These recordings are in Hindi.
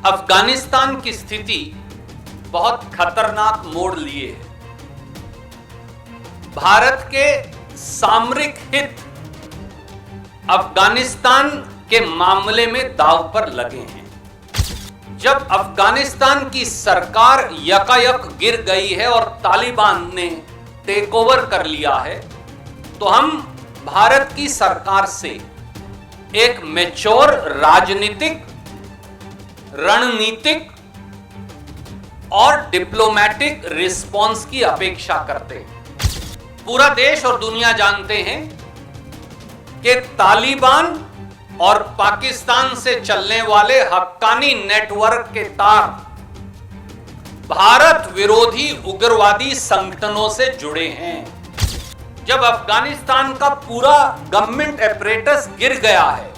अफगानिस्तान की स्थिति बहुत खतरनाक मोड़ लिए है। भारत के सामरिक हित अफगानिस्तान के मामले में दांव पर लगे हैं। जब अफगानिस्तान की सरकार यकायक गिर गई है और तालिबान ने टेक ओवर कर लिया है, तो हम भारत की सरकार से एक मैच्योर राजनीतिक, रणनीतिक और डिप्लोमेटिक रिस्पॉन्स की अपेक्षा करते हैं। पूरा देश और दुनिया जानते हैं कि तालिबान और पाकिस्तान से चलने वाले हक्कानी नेटवर्क के तार भारत विरोधी उग्रवादी संगठनों से जुड़े हैं। जब अफगानिस्तान का पूरा गवर्नमेंट एपरेटस गिर गया है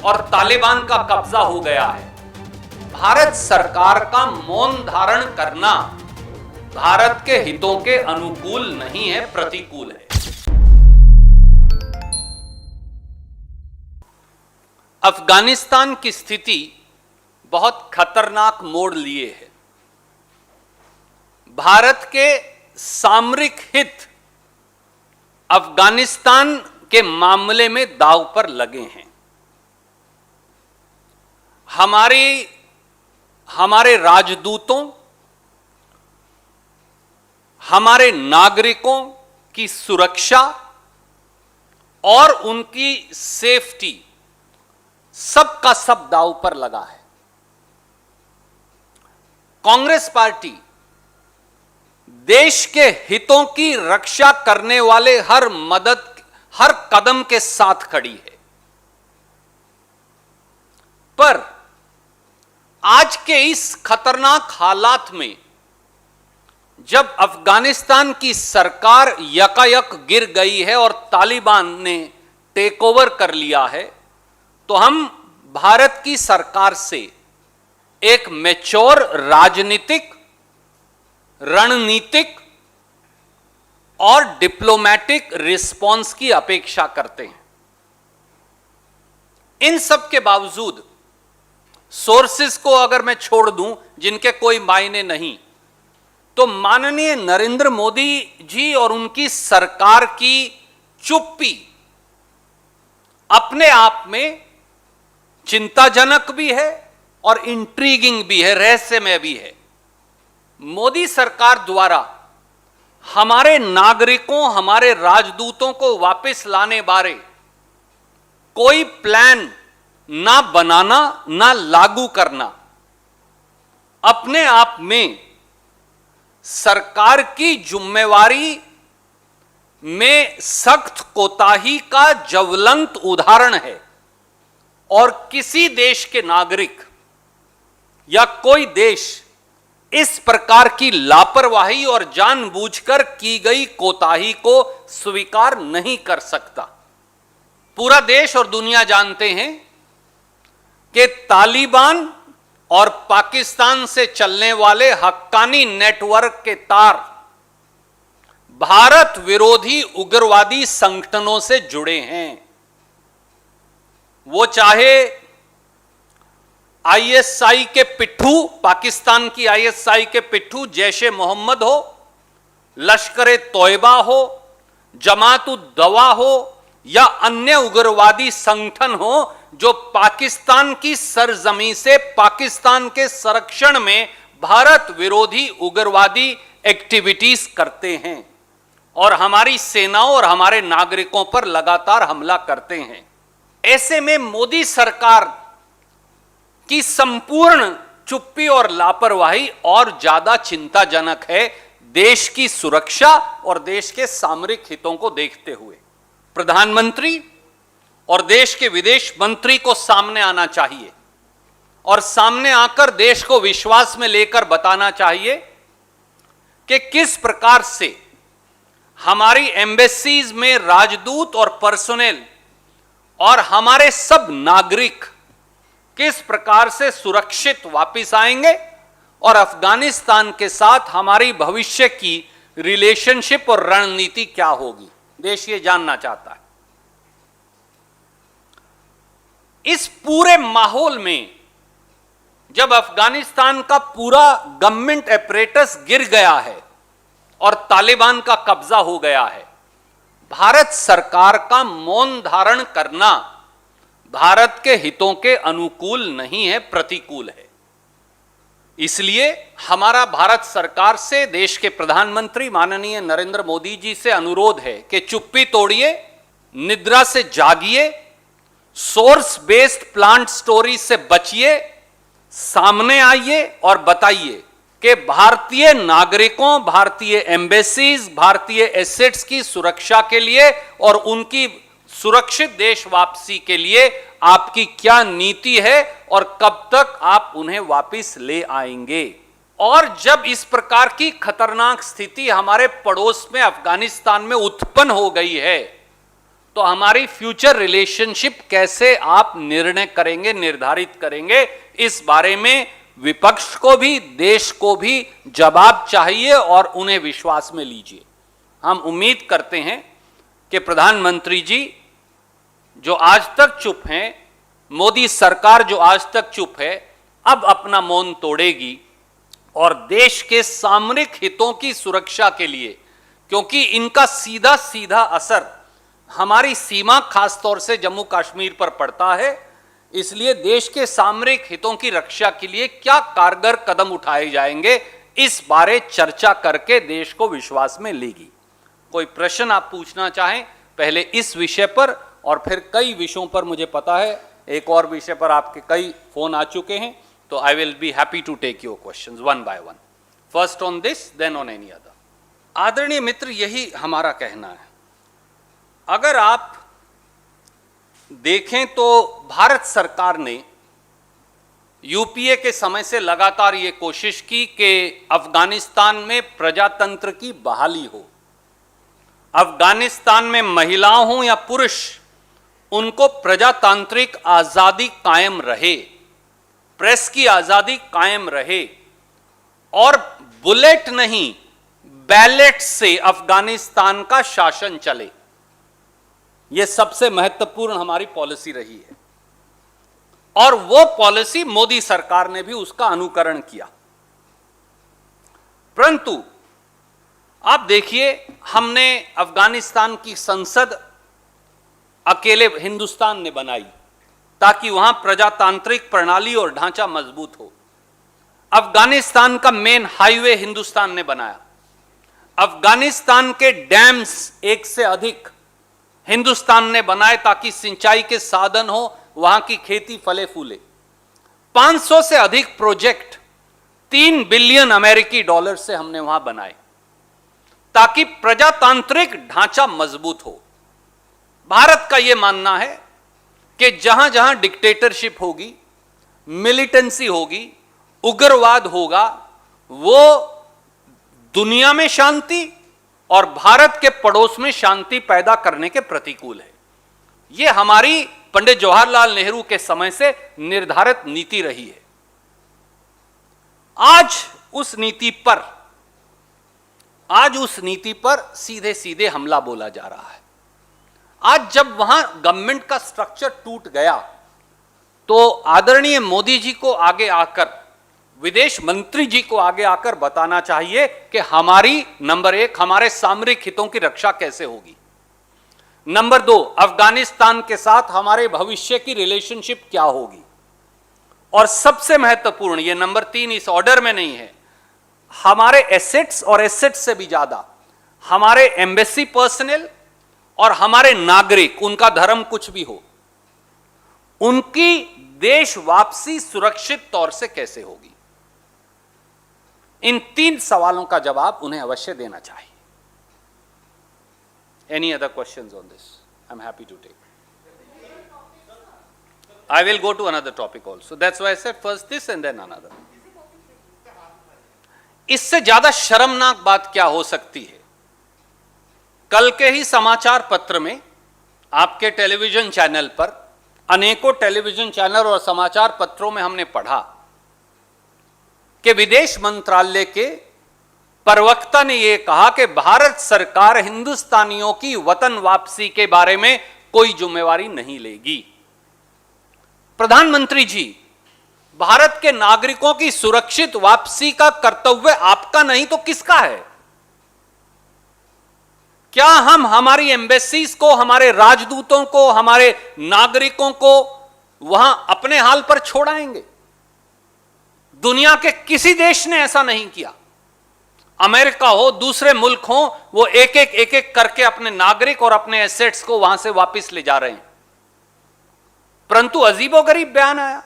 और तालिबान का कब्जा हो गया है, भारत सरकार का मौन धारण करना भारत के हितों के अनुकूल नहीं है, प्रतिकूल है। अफगानिस्तान की स्थिति बहुत खतरनाक मोड़ लिए है। भारत के सामरिक हित अफगानिस्तान के मामले में दांव पर लगे हैं। हमारे राजदूतों, हमारे नागरिकों की सुरक्षा और उनकी सेफ्टी सब का सब दांव पर लगा है। कांग्रेस पार्टी देश के हितों की रक्षा करने वाले हर कदम के साथ खड़ी है। पर आज के इस खतरनाक हालात में जब अफगानिस्तान की सरकार यकायक गिर गई है और तालिबान ने टेक ओवर कर लिया है, तो हम भारत की सरकार से एक मैच्योर राजनीतिक, रणनीतिक और डिप्लोमेटिक रिस्पॉन्स की अपेक्षा करते हैं। इन सब के बावजूद सोर्सेस को अगर मैं छोड़ दूं जिनके कोई मायने नहीं, तो माननीय नरेंद्र मोदी जी और उनकी सरकार की चुप्पी अपने आप में चिंताजनक भी है और इंट्रीगिंग भी है, रहस्यमय भी है। मोदी सरकार द्वारा हमारे नागरिकों, हमारे राजदूतों को वापस लाने बारे कोई प्लान ना बनाना, ना लागू करना अपने आप में सरकार की जिम्मेवारी में सख्त कोताही का ज्वलंत उदाहरण है। और किसी देश के नागरिक या कोई देश इस प्रकार की लापरवाही और जानबूझकर की गई कोताही को स्वीकार नहीं कर सकता। पूरा देश और दुनिया जानते हैं कि तालिबान और पाकिस्तान से चलने वाले हक्कानी नेटवर्क के तार भारत विरोधी उग्रवादी संगठनों से जुड़े हैं। वो चाहे आईएसआई के पिट्ठू, पाकिस्तान की आईएसआई के पिट्ठू जैशे मोहम्मद हो, लश्कर ए तोयबा हो, जमात उद दवा हो या अन्य उग्रवादी संगठन हो जो पाकिस्तान की सरजमी से पाकिस्तान के संरक्षण में भारत विरोधी उग्रवादी एक्टिविटीज करते हैं और हमारी सेनाओं और हमारे नागरिकों पर लगातार हमला करते हैं। ऐसे में मोदी सरकार की संपूर्ण चुप्पी और लापरवाही और ज्यादा चिंताजनक है, देश की सुरक्षा और देश के सामरिक हितों को देखते हुए। प्रधानमंत्री और देश के विदेश मंत्री को सामने आना चाहिए और सामने आकर देश को विश्वास में लेकर बताना चाहिए कि किस प्रकार से हमारी एम्बेसीज में राजदूत और पर्सोनेल और हमारे सब नागरिक किस प्रकार से सुरक्षित वापस आएंगे और अफगानिस्तान के साथ हमारी भविष्य की रिलेशनशिप और रणनीति क्या होगी, देश ये जानना चाहता है। इस पूरे माहौल में जब अफगानिस्तान का पूरा गवर्नमेंट एपरेटस गिर गया है और तालिबान का कब्जा हो गया है, भारत सरकार का मौन धारण करना भारत के हितों के अनुकूल नहीं है, प्रतिकूल है। इसलिए हमारा भारत सरकार से, देश के प्रधानमंत्री माननीय नरेंद्र मोदी जी से अनुरोध है कि चुप्पी तोड़िए, निद्रा से जागिए, सोर्स बेस्ड प्लांट स्टोरी से बचिए, सामने आइए और बताइए कि भारतीय नागरिकों, भारतीय एम्बेसीज, भारतीय एसेट्स की सुरक्षा के लिए और उनकी सुरक्षित देश वापसी के लिए आपकी क्या नीति है और कब तक आप उन्हें वापस ले आएंगे। और जब इस प्रकार की खतरनाक स्थिति हमारे पड़ोस में अफगानिस्तान में उत्पन्न हो गई है, तो हमारी फ्यूचर रिलेशनशिप कैसे आप निर्णय करेंगे, निर्धारित करेंगे, इस बारे में विपक्ष को भी, देश को भी जवाब चाहिए और उन्हें विश्वास में लीजिए। हम उम्मीद करते हैं कि प्रधानमंत्री जी जो आज तक चुप हैं, मोदी सरकार जो आज तक चुप है, अब अपना मौन तोड़ेगी और देश के सामरिक हितों की सुरक्षा के लिए, क्योंकि इनका सीधा सीधा असर हमारी सीमा, खासतौर से जम्मू कश्मीर पर पड़ता है, इसलिए देश के सामरिक हितों की रक्षा के लिए क्या कारगर कदम उठाए जाएंगे, इस बारे चर्चा करके देश को विश्वास में लेगी। कोई प्रश्न आप पूछना चाहें पहले इस विषय पर, और फिर कई विषयों पर, मुझे पता है एक और विषय पर आपके कई फोन आ चुके हैं, तो I will be happy to take your questions one by one, first on this then on any other. आदरणीय मित्र, यही हमारा कहना है। अगर आप देखें तो भारत सरकार ने यूपीए के समय से लगातार ये कोशिश की कि अफगानिस्तान में प्रजातंत्र की बहाली हो, अफगानिस्तान में महिलाओं हों या पुरुष, उनको प्रजातांत्रिक आजादी कायम रहे, प्रेस की आजादी कायम रहे और बुलेट नहीं बैलेट से अफगानिस्तान का शासन चले। यह सबसे महत्वपूर्ण हमारी पॉलिसी रही है और वो पॉलिसी मोदी सरकार ने भी उसका अनुकरण किया। परंतु आप देखिए, हमने अफगानिस्तान की संसद अकेले हिंदुस्तान ने बनाई ताकि वहां प्रजातांत्रिक प्रणाली और ढांचा मजबूत हो। अफगानिस्तान का मेन हाईवे हिंदुस्तान ने बनाया। अफगानिस्तान के डैम्स एक से अधिक हिंदुस्तान ने बनाए ताकि सिंचाई के साधन हो, वहां की खेती फले फूले। 500 से अधिक प्रोजेक्ट 3 बिलियन अमेरिकी डॉलर से हमने वहां बनाए ताकि प्रजातांत्रिक ढांचा मजबूत हो। भारत का यह मानना है कि जहां जहां डिक्टेटरशिप होगी, मिलिटेंसी होगी, उग्रवाद होगा, वो दुनिया में शांति और भारत के पड़ोस में शांति पैदा करने के प्रतिकूल है। यह हमारी पंडित जवाहरलाल नेहरू के समय से निर्धारित नीति रही है। आज उस नीति पर सीधे सीधे हमला बोला जा रहा है। आज जब वहां गवर्नमेंट का स्ट्रक्चर टूट गया, तो आदरणीय मोदी जी को आगे आकर, विदेश मंत्री जी को आगे आकर बताना चाहिए कि हमारी नंबर 1 हमारे सामरिक हितों की रक्षा कैसे होगी, नंबर 2 अफगानिस्तान के साथ हमारे भविष्य की रिलेशनशिप क्या होगी, और सबसे महत्वपूर्ण, यह नंबर 3 इस ऑर्डर में नहीं है, हमारे एसेट्स और एसेट्स से भी ज्यादा हमारे एम्बेसी पर्सनल और हमारे नागरिक, उनका धर्म कुछ भी हो, उनकी देश वापसी सुरक्षित तौर से कैसे होगी। इन 3 सवालों का जवाब उन्हें अवश्य देना चाहिए। Any other questions on this? I am happy to take. I will go to another topic also. That's why I said first this and then another. इससे ज्यादा शर्मनाक बात क्या हो सकती है? कल के ही समाचार पत्र में, आपके टेलीविजन चैनल पर, अनेकों टेलीविजन चैनल और समाचार पत्रों में हमने पढ़ा कि विदेश मंत्रालय के प्रवक्ता ने यह कहा कि भारत सरकार हिंदुस्तानियों की वतन वापसी के बारे में कोई जिम्मेवारी नहीं लेगी। प्रधानमंत्री जी, भारत के नागरिकों की सुरक्षित वापसी का कर्तव्य आपका नहीं तो किसका है? क्या हम हमारी एम्बेसीज को, हमारे राजदूतों को, हमारे नागरिकों को वहां अपने हाल पर छोड़ाएंगे? दुनिया के किसी देश ने ऐसा नहीं किया। अमेरिका हो, दूसरे मुल्क हो, वो एक एक करके अपने नागरिक और अपने एसेट्स को वहां से वापस ले जा रहे हैं। परंतु अजीबोगरीब बयान आया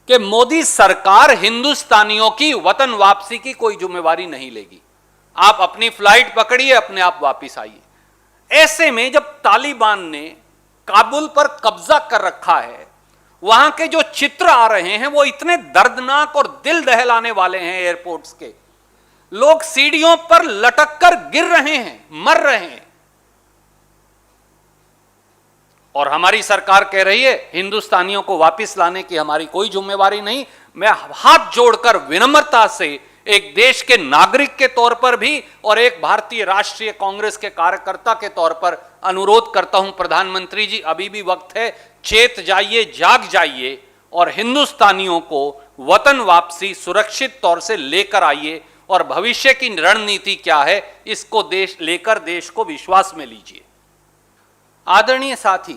कि मोदी सरकार हिंदुस्तानियों की वतन वापसी की कोई जिम्मेवारी नहीं लेगी। आप अपनी फ्लाइट पकड़िए, अपने आप वापस आइए। ऐसे में जब तालिबान ने काबुल पर कब्जा कर रखा है, वहां के जो चित्र आ रहे हैं वो इतने दर्दनाक और दिल दहलाने वाले हैं। एयरपोर्ट्स के लोग सीढ़ियों पर लटक कर गिर रहे हैं, मर रहे हैं, और हमारी सरकार कह रही है हिंदुस्तानियों को वापस लाने की हमारी कोई जिम्मेवारी नहीं। मैं हाथ जोड़कर विनम्रता से एक देश के नागरिक के तौर पर भी और एक भारतीय राष्ट्रीय कांग्रेस के कार्यकर्ता के तौर पर अनुरोध करता हूं, प्रधानमंत्री जी अभी भी वक्त है, चेत जाइए, जाग जाइए और हिंदुस्तानियों को वतन वापसी सुरक्षित तौर से लेकर आइए और भविष्य की रणनीति क्या है इसको लेकर देश को विश्वास में लीजिए। आदरणीय साथी,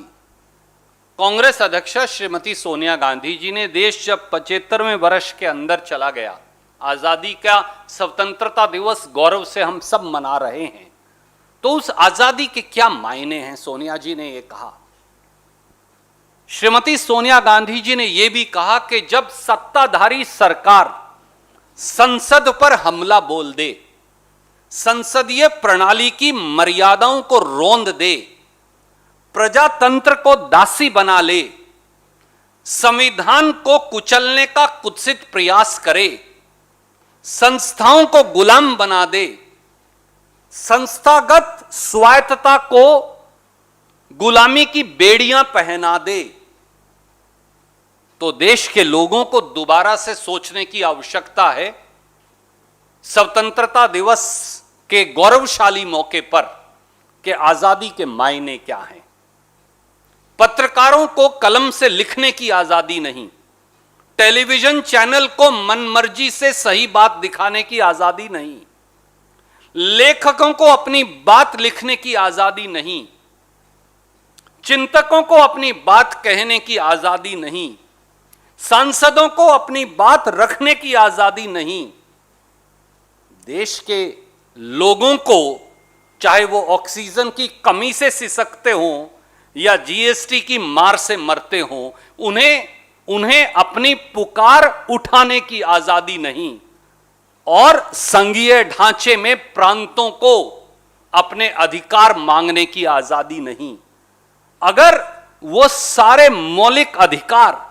कांग्रेस अध्यक्ष श्रीमती सोनिया गांधी जी ने देश जब 75वें वर्ष के अंदर चला गया, आजादी का स्वतंत्रता दिवस गौरव से हम सब मना रहे हैं, तो उस आजादी के क्या मायने हैं, सोनिया जी ने यह कहा। श्रीमती सोनिया गांधी जी ने यह भी कहा कि जब सत्ताधारी सरकार संसद पर हमला बोल दे, संसदीय प्रणाली की मर्यादाओं को रोंद दे, प्रजातंत्र को दासी बना ले, संविधान को कुचलने का कुत्सित प्रयास करे, संस्थाओं को गुलाम बना दे, संस्थागत स्वायत्तता को गुलामी की बेड़ियां पहना दे, तो देश के लोगों को दोबारा से सोचने की आवश्यकता है। स्वतंत्रता दिवस के गौरवशाली मौके पर कि आजादी के मायने क्या हैं। पत्रकारों को कलम से लिखने की आजादी नहीं, टेलीविजन चैनल को मनमर्जी से सही बात दिखाने की आजादी नहीं, लेखकों को अपनी बात लिखने की आजादी नहीं, चिंतकों को अपनी बात कहने की आजादी नहीं, सांसदों को अपनी बात रखने की आजादी नहीं। देश के लोगों को चाहे वो ऑक्सीजन की कमी से सिसकते हों या जीएसटी की मार से मरते हों, उन्हें अपनी पुकार उठाने की आजादी नहीं और संघीय ढांचे में प्रांतों को अपने अधिकार मांगने की आजादी नहीं। अगर वो सारे मौलिक अधिकार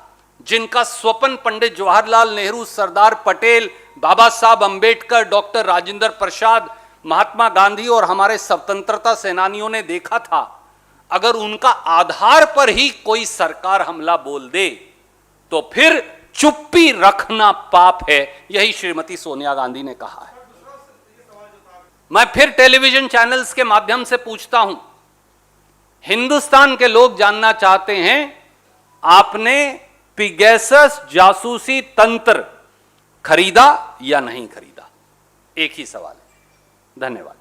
जिनका स्वप्न पंडित जवाहरलाल नेहरू, सरदार पटेल, बाबा साहब अंबेडकर, डॉक्टर राजेंद्र प्रसाद, महात्मा गांधी और हमारे स्वतंत्रता सेनानियों ने देखा था, अगर उनका आधार पर ही कोई सरकार हमला बोल दे तो फिर चुप्पी रखना पाप है, यही श्रीमती सोनिया गांधी ने कहा है। मैं फिर टेलीविजन चैनल्स के माध्यम से पूछता हूं, हिंदुस्तान के लोग जानना चाहते हैं आपने पिगैसस जासूसी तंत्र खरीदा या नहीं खरीदा? एक ही सवाल है। धन्यवाद।